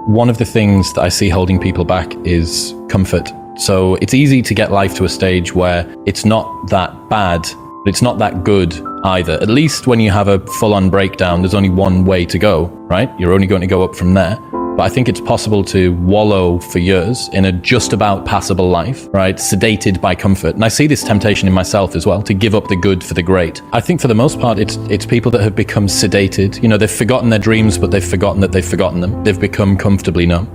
one of the things that I see holding people back is comfort. So it's easy to get life to a stage where it's not that bad, but it's not that good either. At least when you have a full-on breakdown, there's only one way to go, right? You're only going to go up from there. But I think it's possible to wallow for years in a just about passable life, right? Sedated by comfort. And I see this temptation in myself as well, to give up the good for the great. I think for the most part, it's people that have become sedated. You know, they've forgotten their dreams, but they've forgotten that they've forgotten them. They've become comfortably numb.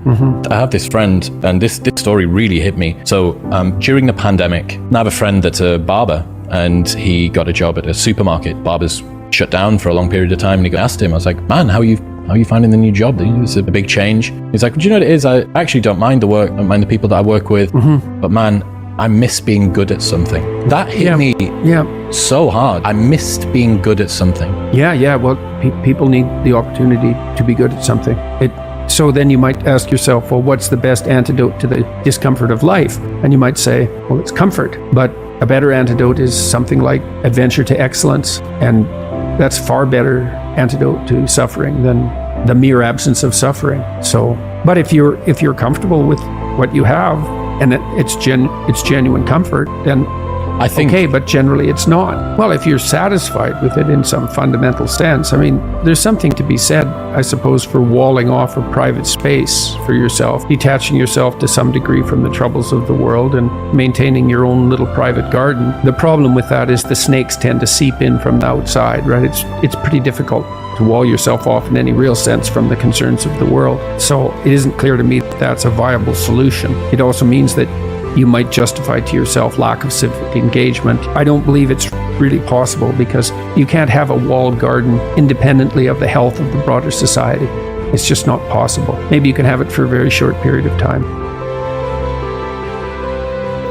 I have this friend, and this story really hit me. So during the pandemic, I have a friend that's a barber, and he got a job at a supermarket. Barbers shut down for a long period of time, and I asked him, I was like, man, how are you finding the new job? It's a big change. He's like, do you know what it is? I actually don't mind the work, I don't mind the people that I work with, but man, I miss being good at something. That hit me so hard. I missed being good at something. Well, people need the opportunity to be good at something. So then you might ask yourself, well, what's the best antidote to the discomfort of life? And you might say, well, it's comfort. But a better antidote is something like adventure to excellence. And that's far better antidote to suffering than the mere absence of suffering. So, but if you're comfortable with what you have and it's genuine comfort, then I think, okay, but generally it's not. Well, if you're satisfied with it in some fundamental sense, I mean, there's something to be said, I suppose, for walling off a private space for yourself, detaching yourself to some degree from the troubles of the world and maintaining your own little private garden. The problem with that is the snakes tend to seep in from the outside, right? It's pretty difficult to wall yourself off in any real sense from the concerns of the world. So it isn't clear to me that that's a viable solution. It also means that you might justify to yourself lack of civic engagement. I don't believe it's really possible, because you can't have a walled garden independently of the health of the broader society. It's just not possible. Maybe you can have it for a very short period of time.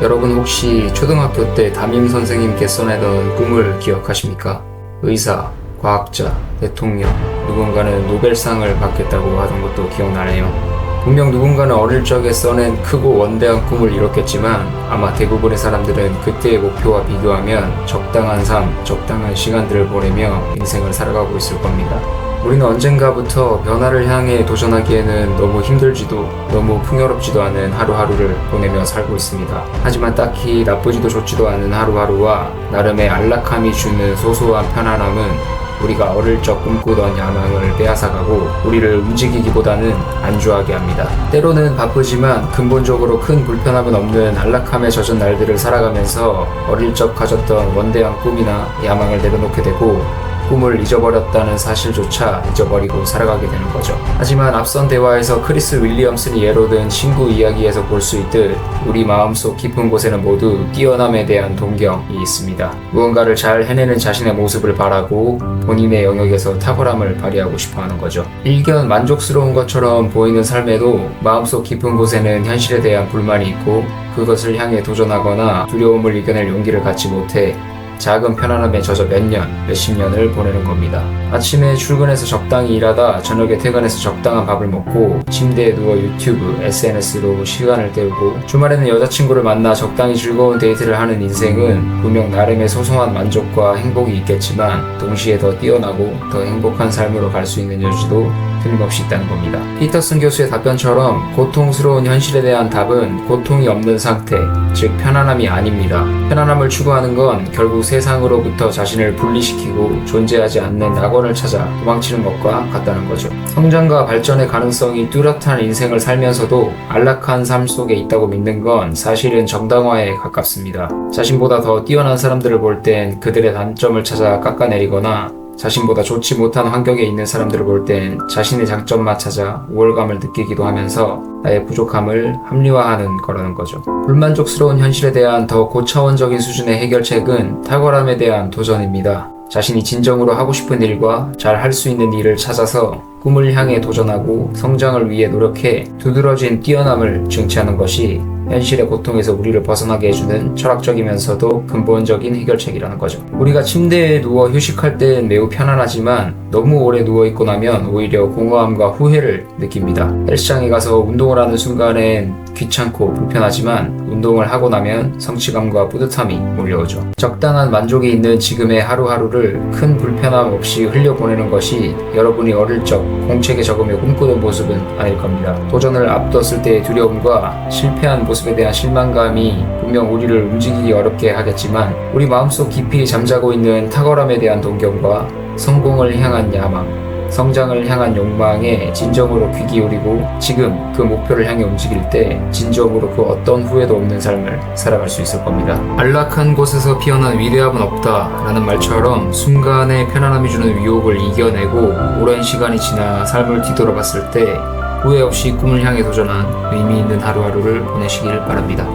여러분 혹시 초등학교 때 담임 선생님께서 써내던 꿈을 기억하십니까? 의사, 과학자, 대통령, 누군가는 노벨상을 받겠다고 하던 것도 기억나네요. 분명 누군가는 어릴 적에 써낸 크고 원대한 꿈을 이뤘겠지만 아마 대부분의 사람들은 그때의 목표와 비교하면 적당한 삶, 적당한 시간들을 보내며 인생을 살아가고 있을 겁니다. 우리는 언젠가부터 변화를 향해 도전하기에는 너무 힘들지도 너무 풍요롭지도 않은 하루하루를 보내며 살고 있습니다. 하지만 딱히 나쁘지도 좋지도 않은 하루하루와 나름의 안락함이 주는 소소한 편안함은 우리가 어릴 적 꿈꾸던 야망을 빼앗아가고 우리를 움직이기보다는 안주하게 합니다. 때로는 바쁘지만 근본적으로 큰 불편함은 없는 안락함에 젖은 날들을 살아가면서 어릴 적 가졌던 원대한 꿈이나 야망을 내려놓게 되고 꿈을 잊어버렸다는 사실조차 잊어버리고 살아가게 되는 거죠. 하지만 앞선 대화에서 크리스 윌리엄슨이 예로 든 친구 이야기에서 볼 수 있듯 우리 마음속 깊은 곳에는 모두 뛰어남에 대한 동경이 있습니다. 무언가를 잘 해내는 자신의 모습을 바라고 본인의 영역에서 탁월함을 발휘하고 싶어하는 거죠. 일견 만족스러운 것처럼 보이는 삶에도 마음속 깊은 곳에는 현실에 대한 불만이 있고 그것을 향해 도전하거나 두려움을 이겨낼 용기를 갖지 못해 작은 편안함에 젖어 몇 년, 몇십 년을 보내는 겁니다. 아침에 출근해서 적당히 일하다 저녁에 퇴근해서 적당한 밥을 먹고 침대에 누워 유튜브, SNS로 시간을 때우고 주말에는 여자친구를 만나 적당히 즐거운 데이트를 하는 인생은 분명 나름의 소소한 만족과 행복이 있겠지만 동시에 더 뛰어나고 더 행복한 삶으로 갈 수 있는 여지도 틀림없이 있다는 겁니다. 피터슨 교수의 답변처럼 고통스러운 현실에 대한 답은 고통이 없는 상태, 즉 편안함이 아닙니다. 편안함을 추구하는 건 결국 세상으로부터 자신을 분리시키고 존재하지 않는 낙원을 찾아 도망치는 것과 같다는 거죠. 성장과 발전의 가능성이 뚜렷한 인생을 살면서도 안락한 삶 속에 있다고 믿는 건 사실은 정당화에 가깝습니다. 자신보다 더 뛰어난 사람들을 볼 땐 그들의 단점을 찾아 깎아내리거나 자신보다 좋지 못한 환경에 있는 사람들을 볼 땐 자신의 장점만 찾아 우월감을 느끼기도 하면서 나의 부족함을 합리화하는 거라는 거죠. 불만족스러운 현실에 대한 더 고차원적인 수준의 해결책은 탁월함에 대한 도전입니다. 자신이 진정으로 하고 싶은 일과 잘 할 수 있는 일을 찾아서 꿈을 향해 도전하고 성장을 위해 노력해 두드러진 뛰어남을 증취하는 것이 현실의 고통에서 우리를 벗어나게 해주는 철학적이면서도 근본적인 해결책이라는 거죠. 우리가 침대에 누워 휴식할 땐 매우 편안하지만 너무 오래 누워있고 나면 오히려 공허함과 후회를 느낍니다. 헬스장에 가서 운동을 하는 순간엔 귀찮고 불편하지만 운동을 하고 나면 성취감과 뿌듯함이 몰려오죠. 적당한 만족이 있는 지금의 하루하루를 큰 불편함 없이 흘려보내는 것이 여러분이 어릴 적 공책에 적으며 꿈꾸던 모습은 아닐 겁니다. 도전을 앞뒀을 때의 두려움과 실패한 모습에 대한 실망감이 분명 우리를 움직이기 어렵게 하겠지만 우리 마음속 깊이 잠자고 있는 탁월함에 대한 동경과 성공을 향한 야망, 성장을 향한 욕망에 진정으로 귀 기울이고 지금 그 목표를 향해 움직일 때 진정으로 그 어떤 후회도 없는 삶을 살아갈 수 있을 겁니다. 안락한 곳에서 피어난 위대함은 없다 라는 말처럼 순간의 편안함이 주는 유혹을 이겨내고 오랜 시간이 지나 삶을 뒤돌아봤을 때 후회 없이 꿈을 향해 도전한 의미 있는 하루하루를 보내시길 바랍니다.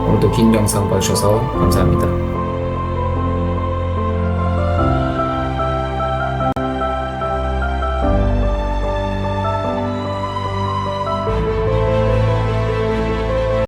오늘도 긴 영상 봐주셔서 감사합니다.